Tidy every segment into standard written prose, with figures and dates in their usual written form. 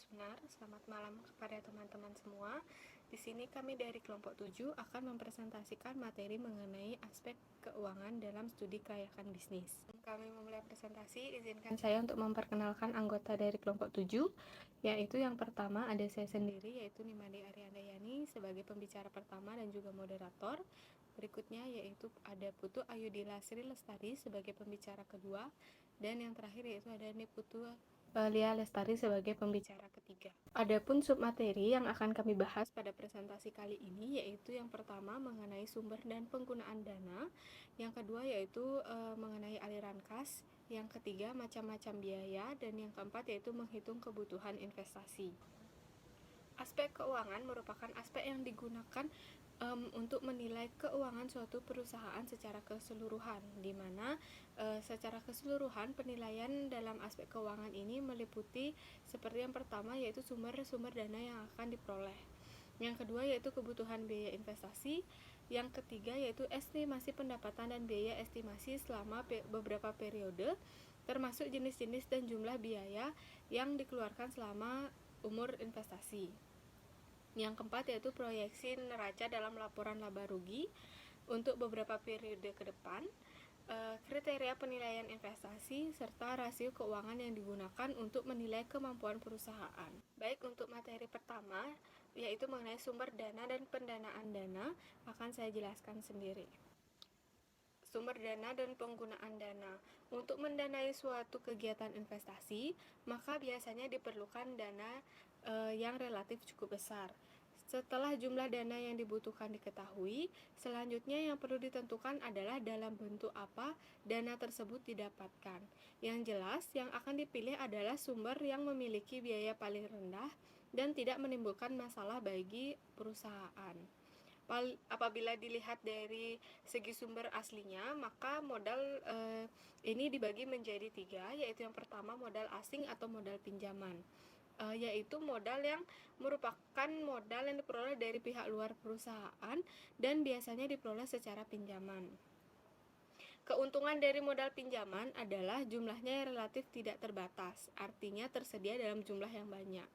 Sunar. Selamat malam kepada teman-teman semua. Di sini kami dari kelompok 7 akan mempresentasikan materi mengenai aspek keuangan dalam studi kelayakan bisnis. Kami memulai presentasi, izinkan saya untuk memperkenalkan anggota dari kelompok 7, yaitu yang pertama ada saya sendiri, yaitu Nimade Ariandayani sebagai pembicara pertama dan juga moderator. Berikutnya yaitu ada Putu Ayudila Sri Lestari sebagai pembicara kedua, dan yang terakhir yaitu ada Niputu Lia Lestari sebagai pembicara ketiga. Adapun submateri yang akan kami bahas pada presentasi kali ini yaitu yang pertama mengenai sumber dan penggunaan dana, yang kedua yaitu mengenai aliran kas, yang ketiga macam-macam biaya, dan yang keempat yaitu menghitung kebutuhan investasi. Aspek keuangan merupakan aspek yang digunakan untuk menilai keuangan suatu perusahaan secara keseluruhan, di mana secara keseluruhan penilaian dalam aspek keuangan ini meliputi seperti yang pertama yaitu sumber-sumber dana yang akan diperoleh, yang kedua yaitu kebutuhan biaya investasi, yang ketiga yaitu estimasi pendapatan dan biaya estimasi selama beberapa periode, termasuk jenis-jenis dan jumlah biaya yang dikeluarkan selama umur investasi. Yang keempat yaitu proyeksi neraca dalam laporan laba rugi untuk beberapa periode ke depan, kriteria penilaian investasi, serta rasio keuangan yang digunakan untuk menilai kemampuan perusahaan. Baik, untuk materi pertama yaitu mengenai sumber dana dan pendanaan dana akan saya jelaskan sendiri. Sumber dana dan penggunaan dana. Untuk mendanai suatu kegiatan investasi, maka biasanya diperlukan dana yang relatif cukup besar. Setelah jumlah dana yang dibutuhkan diketahui, selanjutnya yang perlu ditentukan adalah dalam bentuk apa dana tersebut didapatkan. Yang jelas, yang akan dipilih adalah sumber yang memiliki biaya paling rendah dan tidak menimbulkan masalah bagi perusahaan. Apabila dilihat dari segi sumber aslinya, maka modal ini dibagi menjadi 3, yaitu yang pertama modal asing atau modal pinjaman, yaitu modal yang merupakan modal yang diperoleh dari pihak luar perusahaan dan biasanya diperoleh secara pinjaman. Keuntungan dari modal pinjaman adalah jumlahnya yang relatif tidak terbatas, artinya tersedia dalam jumlah yang banyak.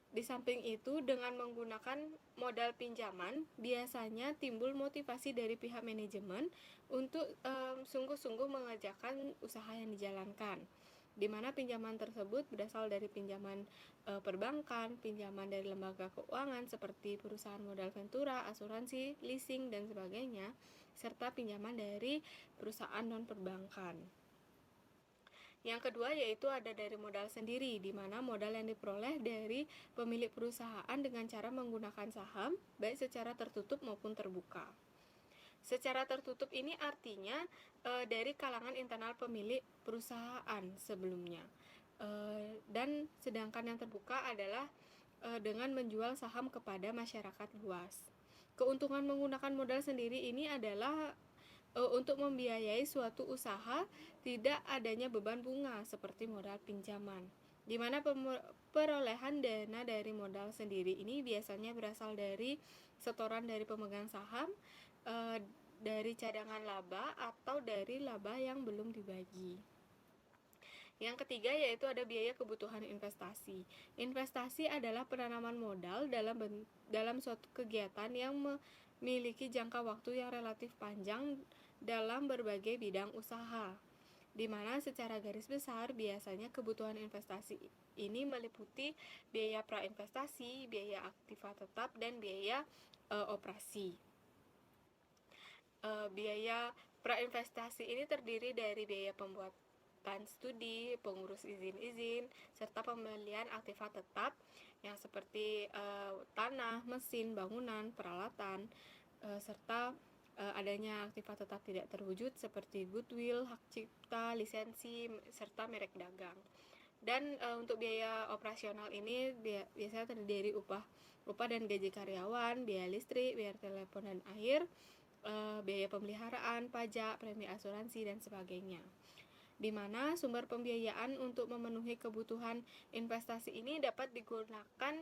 Di samping itu, dengan menggunakan modal pinjaman, biasanya timbul motivasi dari pihak manajemen untuk sungguh-sungguh mengerjakan usaha yang dijalankan, di mana pinjaman tersebut berasal dari pinjaman perbankan, pinjaman dari lembaga keuangan seperti perusahaan modal ventura, asuransi, leasing, dan sebagainya, serta pinjaman dari perusahaan non-perbankan. Yang kedua yaitu ada dari modal sendiri, di mana modal yang diperoleh dari pemilik perusahaan dengan cara menggunakan saham, baik secara tertutup maupun terbuka. Secara tertutup ini artinya dari kalangan internal pemilik perusahaan sebelumnya, dan sedangkan yang terbuka adalah dengan menjual saham kepada masyarakat luas. Keuntungan menggunakan modal sendiri ini adalah untuk membiayai suatu usaha tidak adanya beban bunga seperti modal pinjaman, di mana perolehan dana dari modal sendiri ini biasanya berasal dari setoran dari pemegang saham, dari cadangan laba, atau dari laba yang belum dibagi. Yang ketiga yaitu ada biaya kebutuhan investasi. Investasi adalah penanaman modal dalam suatu kegiatan yang memiliki jangka waktu yang relatif panjang dalam berbagai bidang usaha, di mana secara garis besar biasanya kebutuhan investasi ini meliputi biaya prainvestasi, biaya aktiva tetap, dan biaya operasi. Biaya prainvestasi ini terdiri dari biaya pembuatan studi, pengurus izin-izin, serta pembelian aktiva tetap yang seperti tanah, mesin, bangunan, peralatan, serta adanya aktiva tetap tidak terwujud seperti goodwill, hak cipta, lisensi, serta merek dagang. Dan untuk biaya operasional ini biasanya terdiri dari upah dan gaji karyawan, biaya listrik, biaya telepon dan air, biaya pemeliharaan, pajak, premi asuransi, dan sebagainya. Di mana sumber pembiayaan untuk memenuhi kebutuhan investasi ini dapat digunakan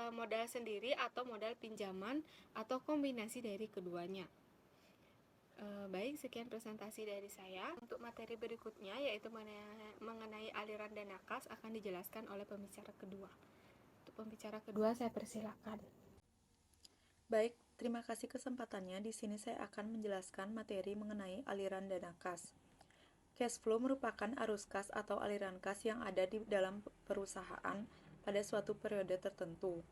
modal sendiri atau modal pinjaman atau kombinasi dari keduanya. Baik, sekian presentasi dari saya. Untuk materi berikutnya yaitu mengenai aliran aliran dana kas akan dijelaskan oleh pembicara kedua. Untuk pembicara kedua saya persilakan. Baik, terima kasih kesempatannya. Di sini saya akan menjelaskan materi mengenai aliran dana kas. Cash flow merupakan arus kas atau aliran kas yang ada di dalam perusahaan pada suatu periode tertentu.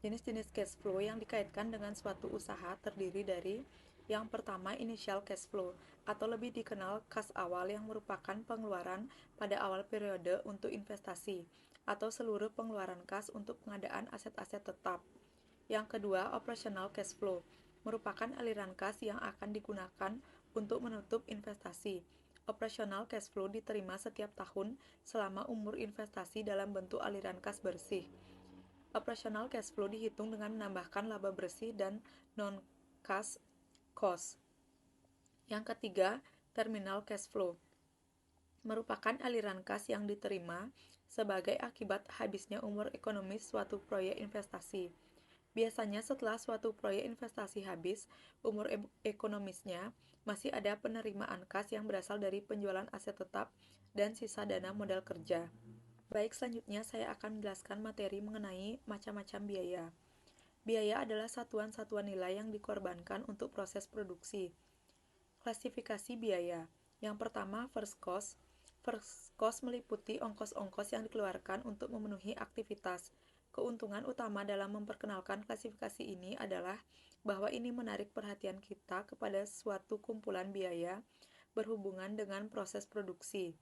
Jenis-jenis cash flow yang dikaitkan dengan suatu usaha terdiri dari yang pertama, initial cash flow, atau lebih dikenal kas awal, yang merupakan pengeluaran pada awal periode untuk investasi, atau seluruh pengeluaran kas untuk pengadaan aset-aset tetap. Yang kedua, operational cash flow, merupakan aliran kas yang akan digunakan untuk menutup investasi. Operational cash flow diterima setiap tahun selama umur investasi dalam bentuk aliran kas bersih. Operational cash flow dihitung dengan menambahkan laba bersih dan non-cash cost. Yang ketiga, terminal cash flow, merupakan aliran kas yang diterima sebagai akibat habisnya umur ekonomis suatu proyek investasi. Biasanya setelah suatu proyek investasi habis umur ekonomisnya, masih ada penerimaan kas yang berasal dari penjualan aset tetap dan sisa dana modal kerja. Baik, selanjutnya saya akan menjelaskan materi mengenai macam-macam biaya. Biaya adalah satuan-satuan nilai yang dikorbankan untuk proses produksi. Klasifikasi biaya. Yang pertama, first cost. First cost meliputi ongkos-ongkos yang dikeluarkan untuk memenuhi aktivitas. Keuntungan utama dalam memperkenalkan klasifikasi ini adalah bahwa ini menarik perhatian kita kepada suatu kumpulan biaya berhubungan dengan proses produksi.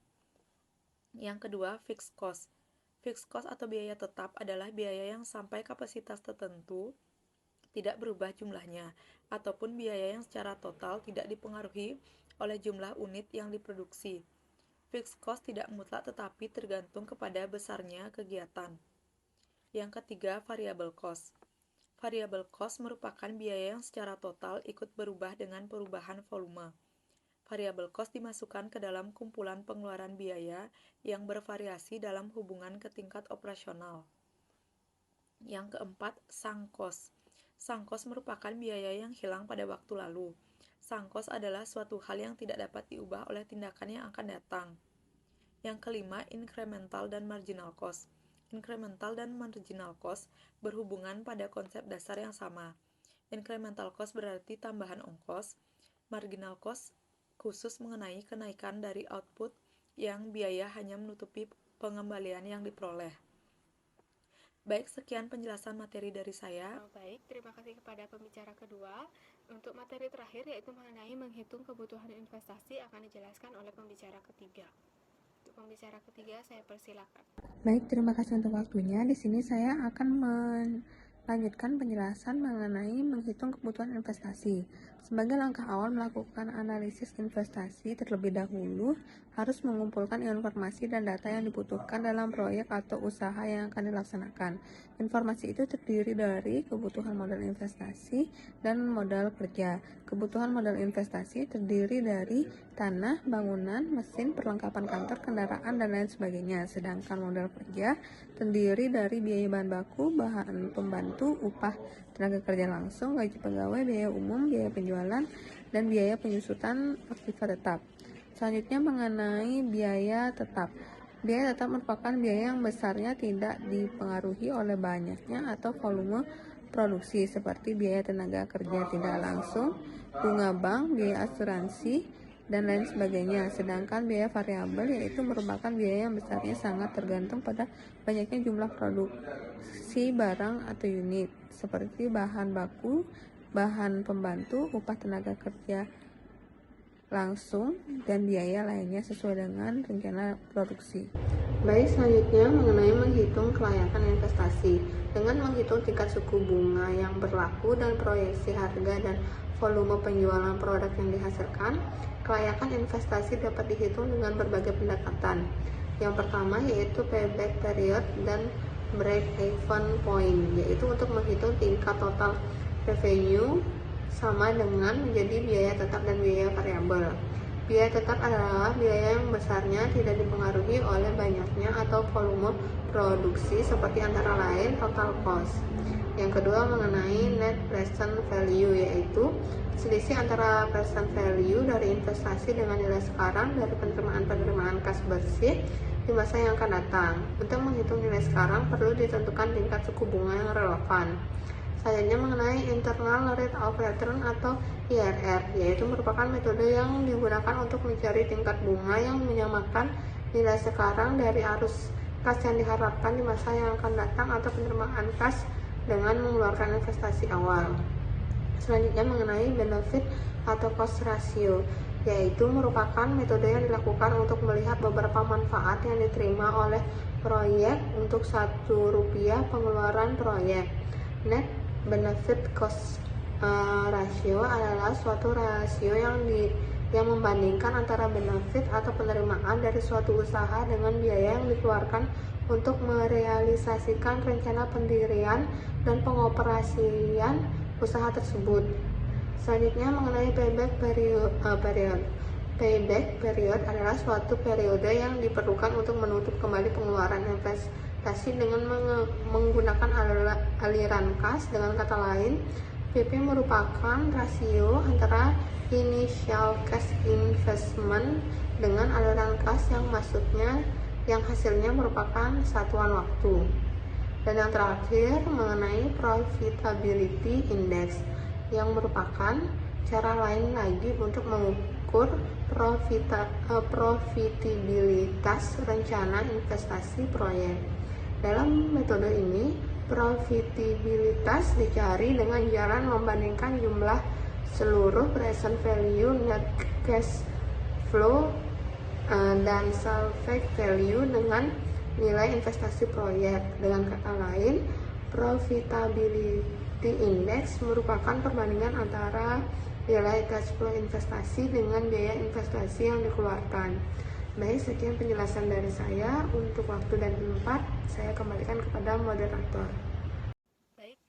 Yang kedua, fixed cost. Fixed cost atau biaya tetap adalah biaya yang sampai kapasitas tertentu tidak berubah jumlahnya, ataupun biaya yang secara total tidak dipengaruhi oleh jumlah unit yang diproduksi. Fixed cost tidak mutlak tetapi tergantung kepada besarnya kegiatan. Yang ketiga, variable cost. Variable cost merupakan biaya yang secara total ikut berubah dengan perubahan volume. Variable cost dimasukkan ke dalam kumpulan pengeluaran biaya yang bervariasi dalam hubungan ke tingkat operasional. Yang keempat, sunk cost. Sunk cost merupakan biaya yang hilang pada waktu lalu. Sunk cost adalah suatu hal yang tidak dapat diubah oleh tindakan yang akan datang. Yang kelima, incremental dan marginal cost. Incremental dan marginal cost berhubungan pada konsep dasar yang sama. Incremental cost berarti tambahan ongkos. Marginal cost khusus mengenai kenaikan dari output yang biaya hanya menutupi pengembalian yang diperoleh. Baik, sekian penjelasan materi dari saya. Baik, terima kasih kepada pembicara kedua. Untuk materi terakhir yaitu mengenai menghitung kebutuhan investasi akan dijelaskan oleh pembicara ketiga. Untuk pembicara ketiga saya persilakan. Baik, terima kasih untuk waktunya. Di sini saya akan melanjutkan penjelasan mengenai menghitung kebutuhan investasi. Sebagai langkah awal melakukan analisis investasi, terlebih dahulu harus mengumpulkan informasi dan data yang dibutuhkan dalam proyek atau usaha yang akan dilaksanakan. Informasi itu terdiri dari kebutuhan modal investasi dan modal kerja. Kebutuhan modal investasi terdiri dari tanah, bangunan, mesin, perlengkapan kantor, kendaraan, dan lain sebagainya. Sedangkan modal kerja terdiri dari biaya bahan baku, bahan pembantu, upah tenaga kerja langsung, gaji pegawai, biaya umum, biaya penjualan, dan biaya penyusutan aktiva tetap. Selanjutnya mengenai biaya tetap. Biaya tetap merupakan biaya yang besarnya tidak dipengaruhi oleh banyaknya atau volume produksi, seperti biaya tenaga kerja tidak langsung, bunga bank, biaya asuransi, dan lain sebagainya. Sedangkan biaya variabel yaitu merupakan biaya yang besarnya sangat tergantung pada banyaknya jumlah produksi barang atau unit, seperti bahan baku, bahan pembantu, upah tenaga kerja langsung, dan biaya lainnya sesuai dengan rencana produksi. Baik, selanjutnya mengenai menghitung kelayakan investasi. Dengan menghitung tingkat suku bunga yang berlaku dan proyeksi harga dan volume penjualan produk yang dihasilkan, kelayakan investasi dapat dihitung dengan berbagai pendekatan. Yang pertama yaitu payback period dan break-even point, yaitu untuk menghitung tingkat total revenue sama dengan menjadi biaya tetap dan biaya variabel. Biaya tetap adalah biaya yang besarnya tidak dipengaruhi oleh banyaknya atau volume produksi, seperti antara lain total cost. Yang kedua mengenai net present value, yaitu selisih antara present value dari investasi dengan nilai sekarang dari penerimaan kas bersih di masa yang akan datang. Untuk menghitung nilai sekarang, perlu ditentukan tingkat suku bunga yang relevan. Selanjutnya mengenai Internal Rate of Return atau IRR, yaitu merupakan metode yang digunakan untuk mencari tingkat bunga yang menyamakan nilai sekarang dari arus kas yang diharapkan di masa yang akan datang atau penerimaan kas dengan mengeluarkan investasi awal. Selanjutnya mengenai benefit atau cost ratio, yaitu merupakan metode yang dilakukan untuk melihat beberapa manfaat yang diterima oleh proyek untuk Rp1 pengeluaran proyek. Net benefit cost ratio adalah suatu rasio yang membandingkan antara benefit atau penerimaan dari suatu usaha dengan biaya yang dikeluarkan untuk merealisasikan rencana pendirian dan pengoperasian usaha tersebut. Selanjutnya mengenai payback period. Payback period adalah suatu periode yang diperlukan untuk menutup kembali pengeluaran investasi dengan menggunakan aliran kas. Dengan kata lain, PP merupakan rasio antara initial cash investment dengan aliran kas yang hasilnya merupakan satuan waktu. Dan yang terakhir mengenai profitability index, yang merupakan cara lain lagi untuk mengukur profitabilitas rencana investasi proyek. Dalam metode ini, profitabilitas dicari dengan cara membandingkan jumlah seluruh present value, net cash flow, dan salvage value dengan nilai investasi proyek. Dengan kata lain, profitability index merupakan perbandingan antara nilai cash flow investasi dengan biaya investasi yang dikeluarkan. Baik, sekian penjelasan dari saya. Untuk waktu dan tempat, saya kembalikan kepada moderator. Baik,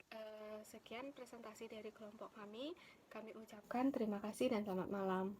sekian presentasi dari kelompok kami. Kami ucapkan terima kasih dan selamat malam.